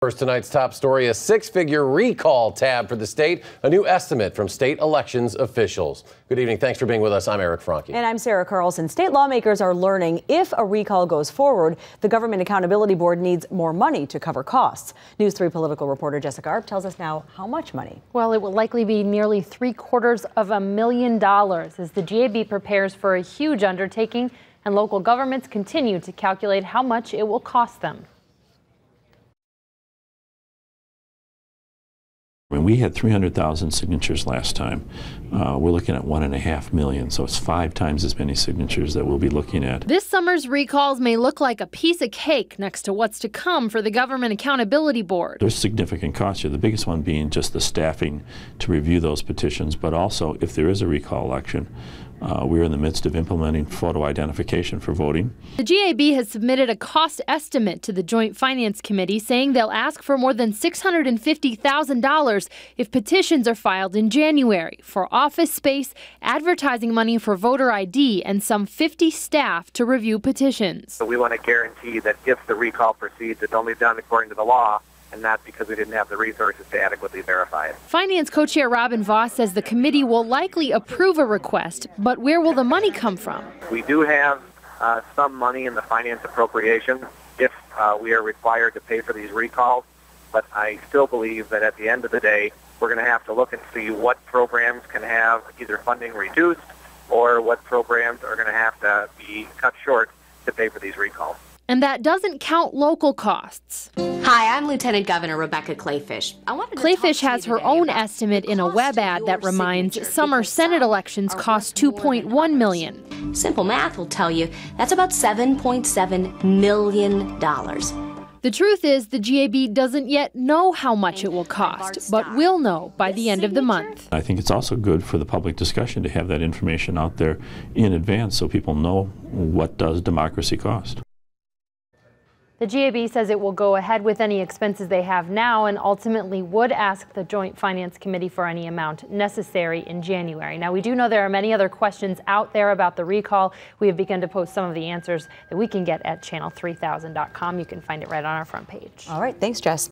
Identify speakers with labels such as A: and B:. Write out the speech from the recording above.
A: First, tonight's top story, a six-figure recall tab for the state, a new estimate from state elections officials. Good evening. Thanks for being with us. I'm Eric Franke.
B: And I'm Sarah Carlson. State lawmakers are learning if a recall goes forward, the Government Accountability Board needs more money to cover costs. News 3 political reporter Jessica Arp tells us now how much money.
C: Well, it will likely be nearly $750,000 as the GAB prepares for a huge undertaking and local governments continue to calculate how much it will cost them.
D: I mean, we had 300,000 signatures last time. We're looking at 1.5 million, so it's 5 times as many signatures that we'll be looking at.
C: This summer's recalls may look like a piece of cake next to what's to come for the Government Accountability Board.
D: There's significant costs here, the biggest one being just the staffing to review those petitions, but also if there is a recall election, we're in the midst of implementing photo identification for voting.
C: The GAB has submitted a cost estimate to the Joint Finance Committee saying they'll ask for more than $650,000 if petitions are filed in January for office space, advertising money for voter ID, and some 50 staff to review petitions.
E: So we want to guarantee that if the recall proceeds, it's only done according to the law, and not because we didn't have the resources to adequately verify it.
C: Finance co-chair Robin Voss says the committee will likely approve a request, but where will the money come from?
E: We do have some money in the finance appropriation if we are required to pay for these recalls, but I still believe that at the end of the day, we're going to have to look and see what programs can have either funding reduced or what programs are going to have to be cut short to pay for these recalls.
C: And that doesn't count local costs.
F: Hi, I'm Lieutenant Governor Rebecca Clayfish.
C: Clayfish has her own estimate in a web ad that reminds summer Senate elections cost $2.1 million.
F: Simple math will tell you that's about $7.7 million.
C: The truth is the GAB doesn't yet know how much it will cost, but will know by the end of the month.
D: I think it's also good for the public discussion to have that information out there in advance so people know what does democracy cost.
C: The GAB says it will go ahead with any expenses they have now and ultimately would ask the Joint Finance Committee for any amount necessary in January. Now, we do know there are many other questions out there about the recall. We have begun to post some of the answers that we can get at channel3000.com. You can find it right on our front page.
B: All right. Thanks, Jess.